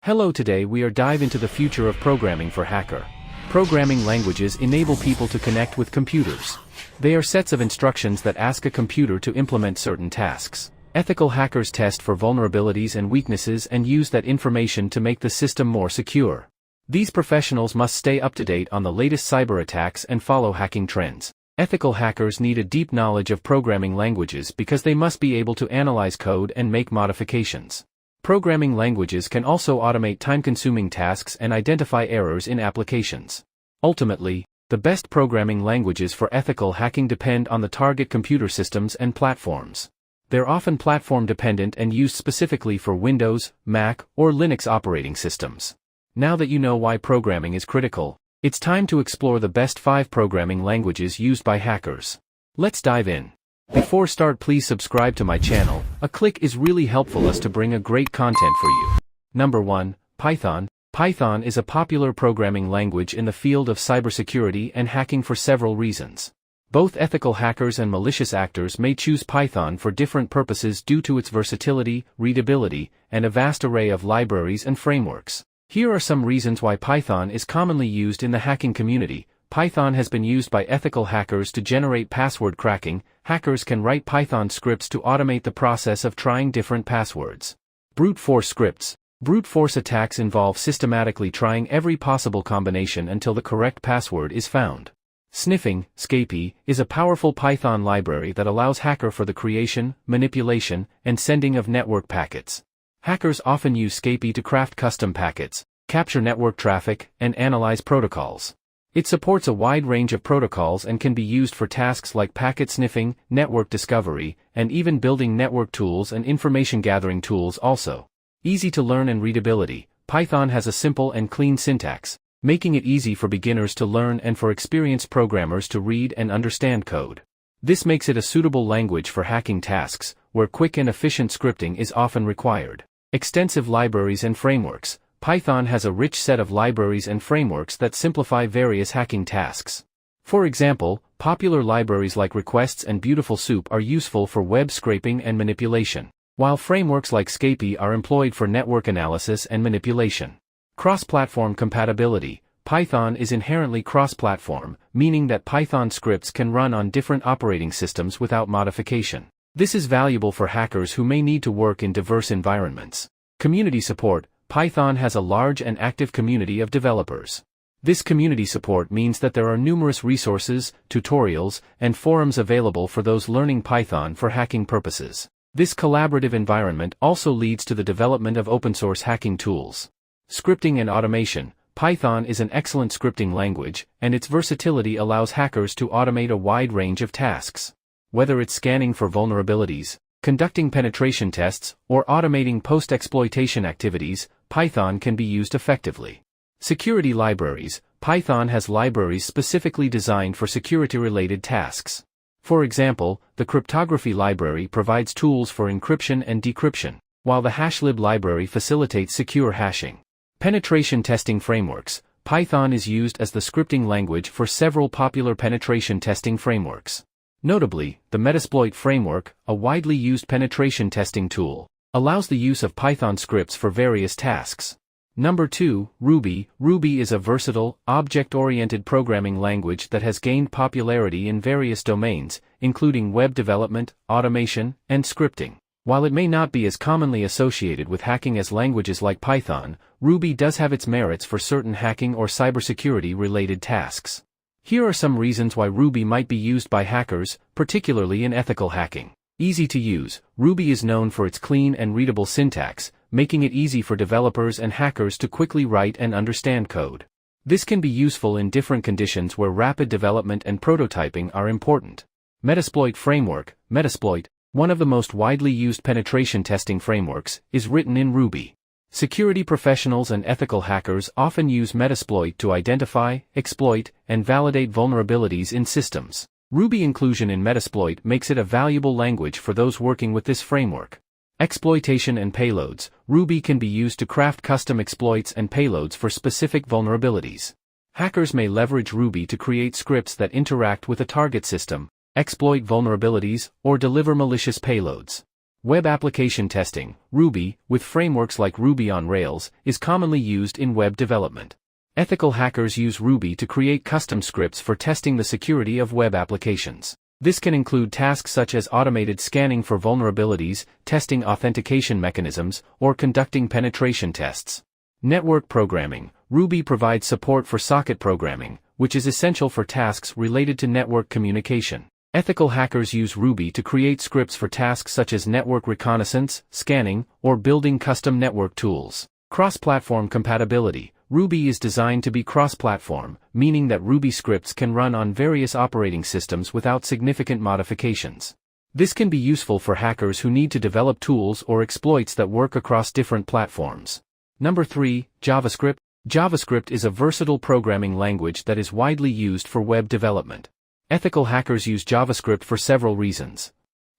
Hello, today we are dive into the future of programming for hacker. Programming languages enable people to connect with computers. They are sets of instructions that ask a computer to implement certain tasks. Ethical hackers test for vulnerabilities and weaknesses and use that information to make the system more secure. These professionals must stay up to date on the latest cyber attacks and follow hacking trends. Ethical hackers need a deep knowledge of programming languages because they must be able to analyze code and make modifications. Programming languages can also automate time-consuming tasks and identify errors in applications. Ultimately, the best programming languages for ethical hacking depend on the target computer systems and platforms. They're often platform-dependent and used specifically for Windows, Mac, or Linux operating systems. Now that you know why programming is critical, it's time to explore the best 5 programming languages used by hackers. Let's dive in. Before start, please subscribe to my channel. A click is really helpful us to bring a great content for you. Number 1, Python. Python is a popular programming language in the field of cybersecurity and hacking for several reasons. Both ethical hackers and malicious actors may choose Python for different purposes due to its versatility, readability, and a vast array of libraries and frameworks. Here are some reasons why Python is commonly used in the hacking community. Python has been used by ethical hackers to generate password cracking. Hackers can write Python scripts to automate the process of trying different passwords. Brute force scripts. Brute force attacks involve systematically trying every possible combination until the correct password is found. Sniffing, Scapy, is a powerful Python library that allows hacker for the creation, manipulation, and sending of network packets. Hackers often use Scapy to craft custom packets, capture network traffic, and analyze protocols. It supports a wide range of protocols and can be used for tasks like packet sniffing, network discovery, and even building network tools and information gathering tools also. Easy to learn and readability. Python has a simple and clean syntax, making it easy for beginners to learn and for experienced programmers to read and understand code. This makes it a suitable language for hacking tasks, where quick and efficient scripting is often required. Extensive libraries and frameworks. Python has a rich set of libraries and frameworks that simplify various hacking tasks. For example, popular libraries like Requests and Beautiful Soup are useful for web scraping and manipulation, while frameworks like Scapy are employed for network analysis and manipulation. Cross-platform compatibility. Python is inherently cross-platform, meaning that Python scripts can run on different operating systems without modification. This is valuable for hackers who may need to work in diverse environments. Community support. Python has a large and active community of developers. This community support means that there are numerous resources, tutorials, and forums available for those learning Python for hacking purposes. This collaborative environment also leads to the development of open-source hacking tools. Scripting and automation. Python is an excellent scripting language, and its versatility allows hackers to automate a wide range of tasks. Whether it's scanning for vulnerabilities, conducting penetration tests, or automating post-exploitation activities, Python can be used effectively. Security libraries. Python has libraries specifically designed for security-related tasks. For example, the cryptography library provides tools for encryption and decryption, while the HashLib library facilitates secure hashing. Penetration testing frameworks. Python is used as the scripting language for several popular penetration testing frameworks. Notably, the Metasploit framework, a widely used penetration testing tool, allows the use of Python scripts for various tasks. Number 2, Ruby. Ruby is a versatile, object-oriented programming language that has gained popularity in various domains, including web development, automation, and scripting. While it may not be as commonly associated with hacking as languages like Python, Ruby does have its merits for certain hacking or cybersecurity-related tasks. Here are some reasons why Ruby might be used by hackers, particularly in ethical hacking. Easy to use. Ruby is known for its clean and readable syntax, making it easy for developers and hackers to quickly write and understand code. This can be useful in different conditions where rapid development and prototyping are important. Metasploit framework. Metasploit, one of the most widely used penetration testing frameworks, is written in Ruby. Security professionals and ethical hackers often use Metasploit to identify, exploit, and validate vulnerabilities in systems. Ruby inclusion in Metasploit makes it a valuable language for those working with this framework. Exploitation and payloads. Ruby can be used to craft custom exploits and payloads for specific vulnerabilities. Hackers may leverage Ruby to create scripts that interact with a target system, exploit vulnerabilities, or deliver malicious payloads. Web application testing, Ruby, with frameworks like Ruby on Rails, is commonly used in web development. Ethical hackers use Ruby to create custom scripts for testing the security of web applications. This can include tasks such as automated scanning for vulnerabilities, testing authentication mechanisms, or conducting penetration tests. Network programming, Ruby provides support for socket programming, which is essential for tasks related to network communication. Ethical hackers use Ruby to create scripts for tasks such as network reconnaissance, scanning, or building custom network tools. Cross-platform compatibility, Ruby is designed to be cross-platform, meaning that Ruby scripts can run on various operating systems without significant modifications. This can be useful for hackers who need to develop tools or exploits that work across different platforms. Number 3, JavaScript. JavaScript is a versatile programming language that is widely used for web development. Ethical hackers use JavaScript for several reasons.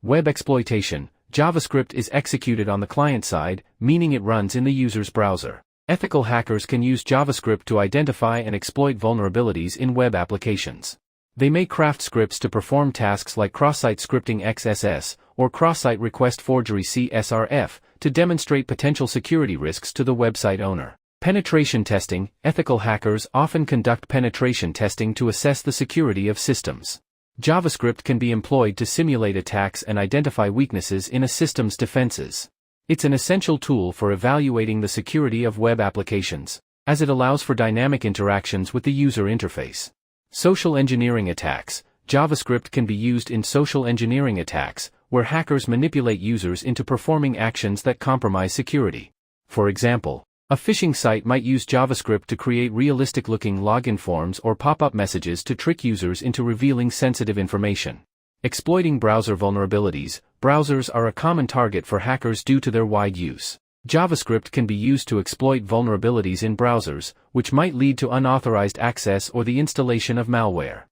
Web exploitation, JavaScript is executed on the client side, meaning it runs in the user's browser. Ethical hackers can use JavaScript to identify and exploit vulnerabilities in web applications. They may craft scripts to perform tasks like cross-site scripting XSS, or cross-site request forgery CSRF, to demonstrate potential security risks to the website owner. Penetration testing, ethical hackers often conduct penetration testing to assess the security of systems. JavaScript can be employed to simulate attacks and identify weaknesses in a system's defenses. It's an essential tool for evaluating the security of web applications, as it allows for dynamic interactions with the user interface. Social engineering attacks, JavaScript can be used in social engineering attacks, where hackers manipulate users into performing actions that compromise security. For example, a phishing site might use JavaScript to create realistic-looking login forms or pop-up messages to trick users into revealing sensitive information. Exploiting browser vulnerabilities, browsers are a common target for hackers due to their wide use. JavaScript can be used to exploit vulnerabilities in browsers, which might lead to unauthorized access or the installation of malware.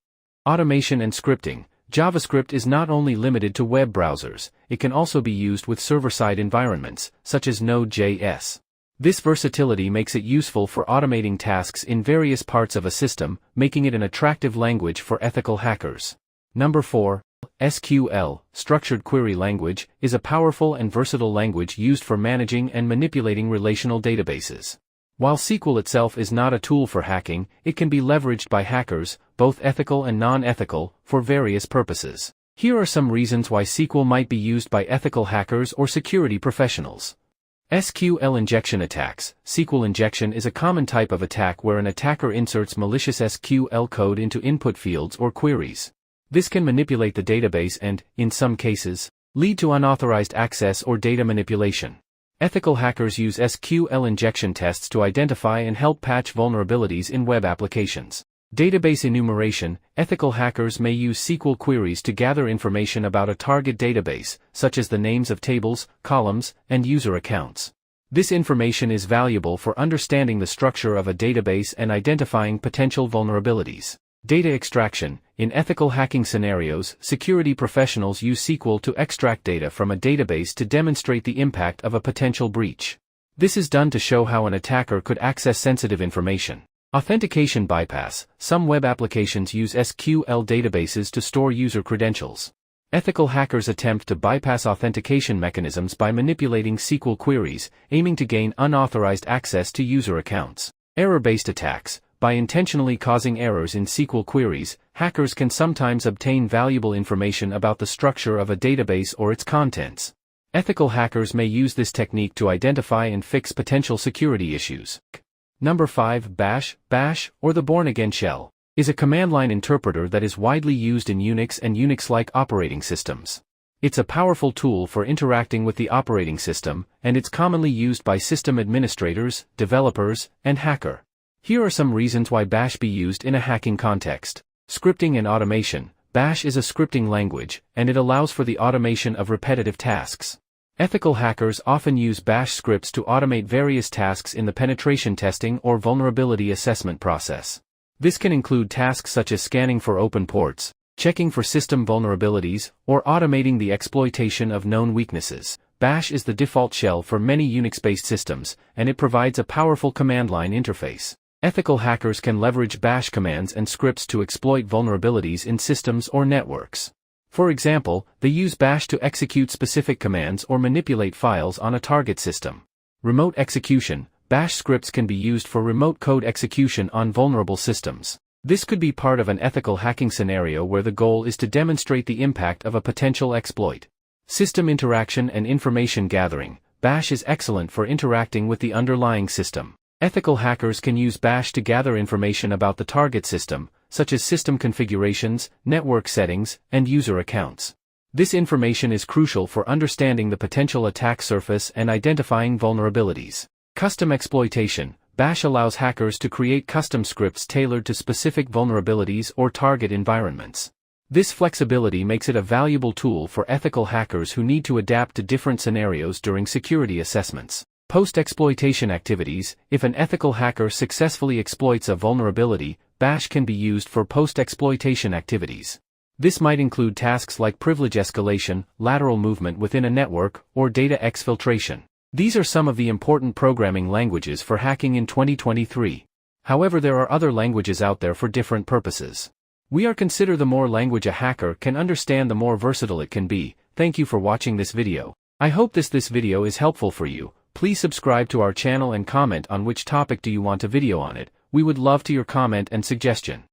Automation and scripting, JavaScript is not only limited to web browsers, it can also be used with server-side environments, such as Node.js. This versatility makes it useful for automating tasks in various parts of a system, making it an attractive language for ethical hackers. Number 4. SQL, Structured Query Language, is a powerful and versatile language used for managing and manipulating relational databases. While SQL itself is not a tool for hacking, it can be leveraged by hackers, both ethical and non-ethical, for various purposes. Here are some reasons why SQL might be used by ethical hackers or security professionals. SQL injection attacks. SQL injection is a common type of attack where an attacker inserts malicious SQL code into input fields or queries. This can manipulate the database and, in some cases, lead to unauthorized access or data manipulation. Ethical hackers use SQL injection tests to identify and help patch vulnerabilities in web applications. Database enumeration. Ethical hackers may use SQL queries to gather information about a target database, such as the names of tables, columns, and user accounts. This information is valuable for understanding the structure of a database and identifying potential vulnerabilities. Data extraction. In ethical hacking scenarios, security professionals use SQL to extract data from a database to demonstrate the impact of a potential breach. This is done to show how an attacker could access sensitive information. Authentication bypass. Some web applications use SQL databases to store user credentials. Ethical hackers attempt to bypass authentication mechanisms by manipulating SQL queries, aiming to gain unauthorized access to user accounts. Error-based attacks. By intentionally causing errors in SQL queries, hackers can sometimes obtain valuable information about the structure of a database or its contents. Ethical hackers may use this technique to identify and fix potential security issues. Number 5. Bash. Bash, or the born-again shell, is a command-line interpreter that is widely used in Unix and Unix-like operating systems. It's a powerful tool for interacting with the operating system, and it's commonly used by system administrators, developers, and hackers. Here are some reasons why Bash be used in a hacking context. Scripting and automation. Bash is a scripting language, and it allows for the automation of repetitive tasks. Ethical hackers often use Bash scripts to automate various tasks in the penetration testing or vulnerability assessment process. This can include tasks such as scanning for open ports, checking for system vulnerabilities, or automating the exploitation of known weaknesses. Bash is the default shell for many Unix-based systems, and it provides a powerful command-line interface. Ethical hackers can leverage Bash commands and scripts to exploit vulnerabilities in systems or networks. For example, they use Bash to execute specific commands or manipulate files on a target system. Remote execution. Bash scripts can be used for remote code execution on vulnerable systems. This could be part of an ethical hacking scenario where the goal is to demonstrate the impact of a potential exploit. System interaction and information gathering. Bash is excellent for interacting with the underlying system. Ethical hackers can use Bash to gather information about the target system, such as system configurations, network settings, and user accounts. This information is crucial for understanding the potential attack surface and identifying vulnerabilities. Custom exploitation. Bash allows hackers to create custom scripts tailored to specific vulnerabilities or target environments. This flexibility makes it a valuable tool for ethical hackers who need to adapt to different scenarios during security assessments. Post-exploitation activities. If an ethical hacker successfully exploits a vulnerability, Bash can be used for post-exploitation activities. This might include tasks like privilege escalation, lateral movement within a network, or data exfiltration. These are some of the important programming languages for hacking in 2023. However, there are other languages out there for different purposes. We are consider the more language a hacker can understand, the more versatile it can be. Thank you for watching this video. I hope this video is helpful for you. Please subscribe to our channel and comment on which topic do you want a video on it. We would love to your comment and suggestion.